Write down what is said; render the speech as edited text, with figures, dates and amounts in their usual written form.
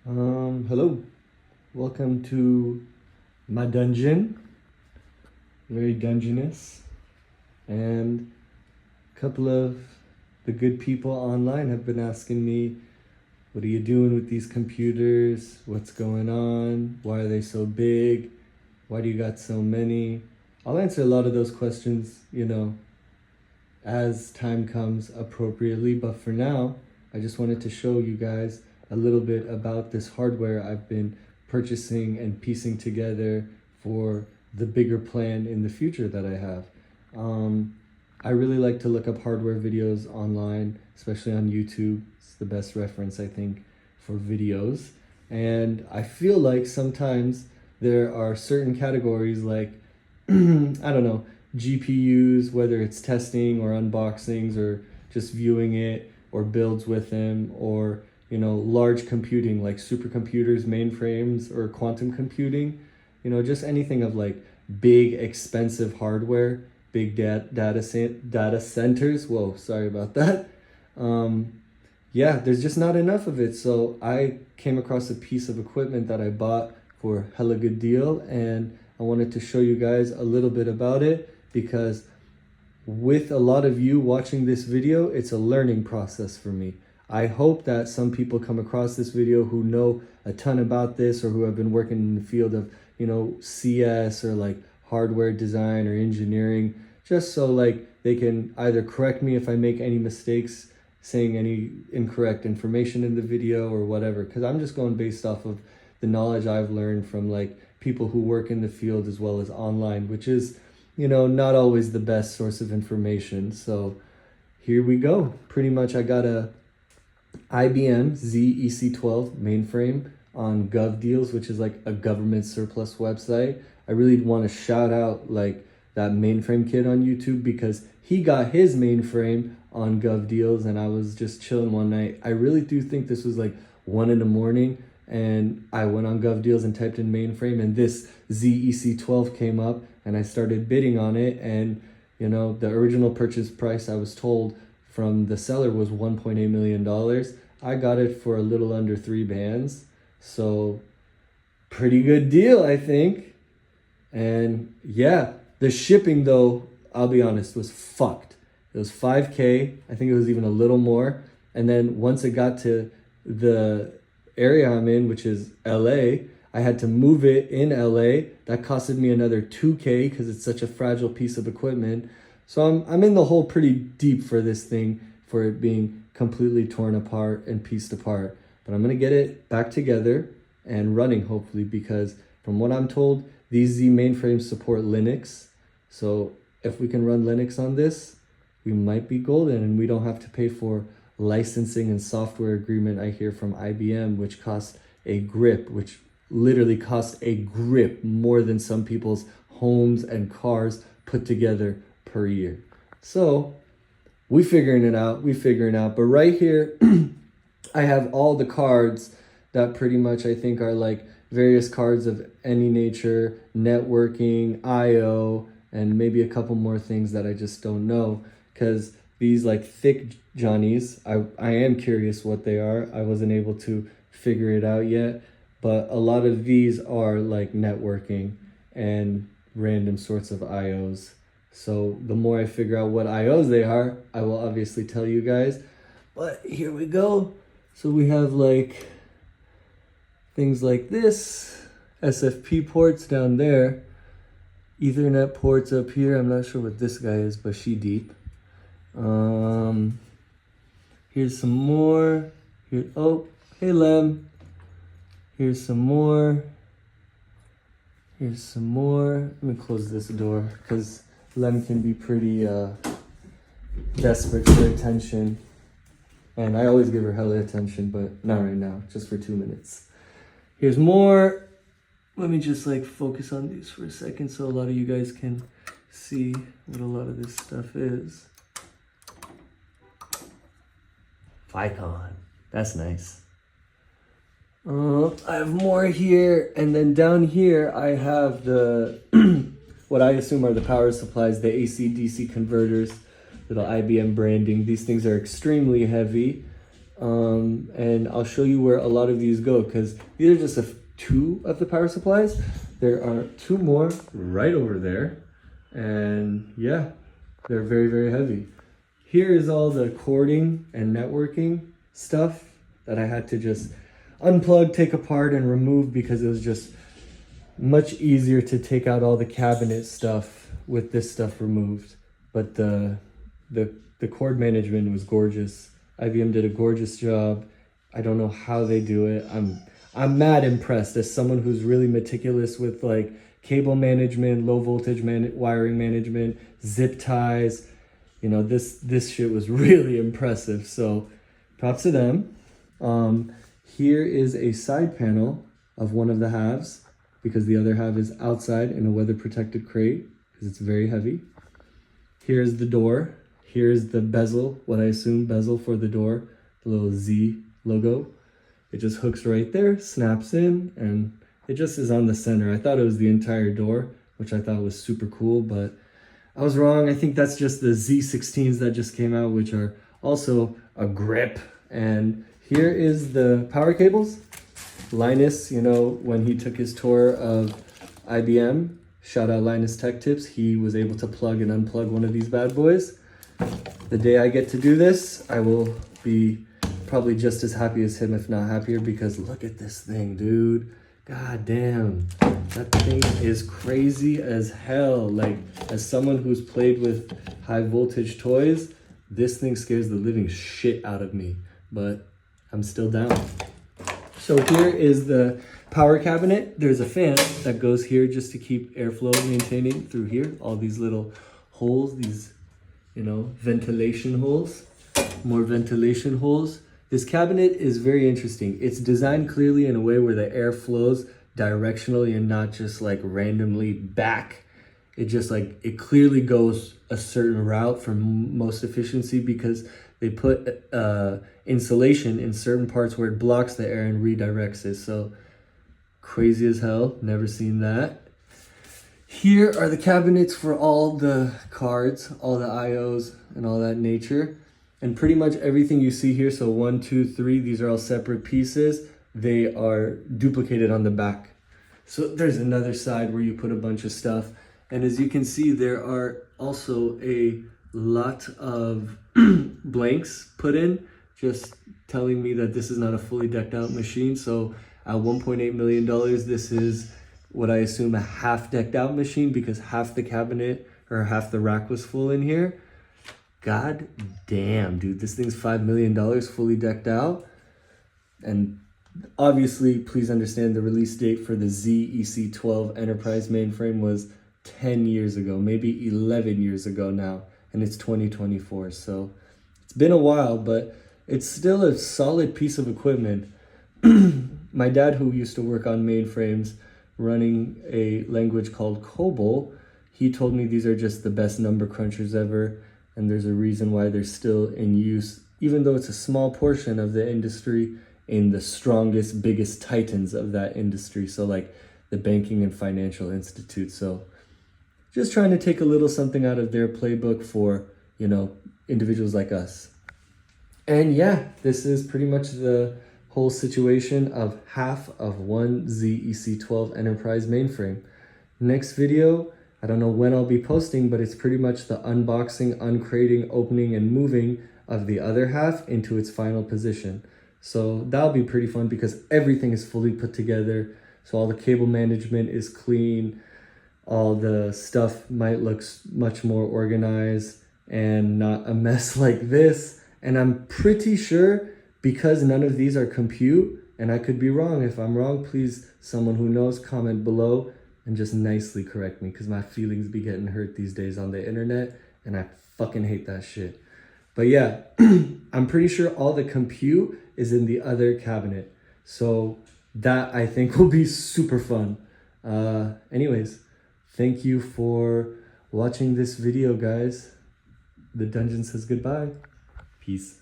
Hello. Welcome to my dungeon. Very dungeonous. And a couple of the good people online have been asking me, what are you doing with these computers? What's going on? Why are they so big? Why do you got so many? I'll answer a lot of those questions, as time comes appropriately. But for now, I just wanted to show you guys a little bit about this hardware I've been purchasing and piecing together for the bigger plan in the future that I have. I really like to look up hardware videos online, especially on YouTube. It's the best reference, I think, for videos. And I feel like sometimes there are certain categories like, I don't know, GPUs, whether it's testing or unboxings or just viewing it or builds with them, or large computing like supercomputers, mainframes, or quantum computing, just anything of like big expensive hardware, big data centers. Whoa, sorry about that. Yeah, there's just not enough of it. So I came across a piece of equipment that I bought for a hella good deal, and I wanted to show you guys a little bit about it, because with a lot of you watching this video, it's a learning process for me. I hope that some people come across this video who know a ton about this, or who have been working in the field of, CS or like hardware design or engineering, just so like they can either correct me if I make any mistakes, saying any incorrect information in the video or whatever, because I'm just going based off of the knowledge I've learned from like people who work in the field as well as online, which is, not always the best source of information. So here we go. Pretty much I got a IBM ZEC12 mainframe on GovDeals, which is like a government surplus website. I really want to shout out like that mainframe kid on YouTube, because he got his mainframe on GovDeals, and I was just chilling one night. I really do think this was like 1 a.m, and I went on GovDeals and typed in mainframe, and this ZEC12 came up, and I started bidding on it. And the original purchase price, I was told from the seller, was $1.8 million. I got it for a little under 3 bands. So pretty good deal, I think. And yeah, the shipping though, I'll be honest, was fucked. It was $5K. I think it was even a little more. And then once it got to the area I'm in, which is LA, I had to move it in LA. That costed me another $2K because it's such a fragile piece of equipment. So I'm in the hole pretty deep for this thing, for it being completely torn apart and pieced apart. But I'm going to get it back together and running, hopefully, because from what I'm told, these Z mainframes support Linux. So if we can run Linux on this, we might be golden, and we don't have to pay for licensing and software agreement, I hear from IBM, which costs a grip, which literally costs a grip more than some people's homes and cars put together per year. So we figuring it out. But right here, I have all the cards that pretty much I think are like various cards of any nature, networking, IO, and maybe a couple more things that I just don't know, because these like thick Johnnies, I am curious what they are. I wasn't able to figure it out yet, but a lot of these are like networking and random sorts of IOs. So the more I figure out what IOs they are, I will obviously tell you guys. But here we go. So we have like things like this, SFP ports down there, Ethernet ports up here. I'm not sure what this guy is, but she deep. Here's some more. Here, oh, hey Lem. Here's some more. Here's some more. Let me close this door, because Lem can be pretty desperate for attention. And I always give her hella attention, but not right now, just for 2 minutes. Here's more. Let me just like focus on these for a second so a lot of you guys can see what a lot of this stuff is. Vicon, that's nice. I have more here, and then down here I have the what I assume are the power supplies, the AC/DC converters, little IBM branding. These things are extremely heavy, And I'll show you where a lot of these go, because these are just two of the power supplies. There are two more right over there, and yeah, they're very, very heavy. Here is all the cording and networking stuff that I had to just unplug, take apart, and remove, because it was just much easier to take out all the cabinet stuff with this stuff removed. But the cord management was gorgeous. IBM did a gorgeous job. I don't know how they do it. I'm mad impressed as someone who's really meticulous with like cable management, low voltage wiring management, zip ties. You know, this shit was really impressive. So props to them. Here is a side panel of one of the halves, because the other half is outside in a weather protected crate because it's very heavy. Here's the door. Here's the bezel, what I assume bezel for the door, the little Z logo. It just hooks right there, snaps in, and it just is on the center. I thought it was the entire door, which I thought was super cool, but I was wrong. I think that's just the Z16s that just came out, which are also a grip. And here is the power cables. Linus, you know, when he took his tour of IBM, shout out Linus Tech Tips, he was able to plug and unplug one of these bad boys. The day I get to do this, I will be probably just as happy as him, if not happier, because look at this thing, dude. God damn, that thing is crazy as hell. Like, as someone who's played with high voltage toys, this thing scares the living shit out of me, but I'm still down. So here is the power cabinet. There's a fan that goes here just to keep airflow maintaining through here. All these little holes, these, you know, ventilation holes, more ventilation holes. This cabinet is very interesting. It's designed clearly in a way where the air flows directionally and not just like randomly back. It just like, it clearly goes a certain route for most efficiency, because they put insulation in certain parts where it blocks the air and redirects it. So crazy as hell, never seen that. Here are the cabinets for all the cards, all the IOs and all that nature. And pretty much everything you see here, so 1, 2, 3, these are all separate pieces. They are duplicated on the back. So there's another side where you put a bunch of stuff. And as you can see, there are also a lot of blanks put in, just telling me that this is not a fully decked out machine. So at $1.8 million, this is what I assume a half decked out machine, because half the cabinet or half the rack was full in here. God damn, dude, this thing's $5 million fully decked out. And obviously, please understand the release date for the ZEC12 Enterprise Mainframe was 10 years ago, maybe 11 years ago now, and it's 2024. So it's been a while, but it's still a solid piece of equipment. My dad, who used to work on mainframes running a language called COBOL, he told me these are just the best number crunchers ever. And there's a reason why they're still in use, even though it's a small portion of the industry, in the strongest, biggest titans of that industry. So like the banking and financial institutes. So just trying to take a little something out of their playbook for, you know, individuals like us. And yeah, this is pretty much the whole situation of half of one ZEC12 Enterprise Mainframe. Next video, I don't know when I'll be posting, but it's pretty much the unboxing, uncrating, opening, and moving of the other half into its final position. So that'll be pretty fun, because everything is fully put together. So all the cable management is clean. All the stuff might look much more organized and not a mess like this. And I'm pretty sure, because none of these are compute, and I could be wrong. If I'm wrong, please, someone who knows, comment below and just nicely correct me, because my feelings be getting hurt these days on the internet, and I fucking hate that shit. But yeah, I'm pretty sure all the compute is in the other cabinet. So that, I think, will be super fun. Anyways, thank you for watching this video, guys. The dungeon says goodbye. Peace.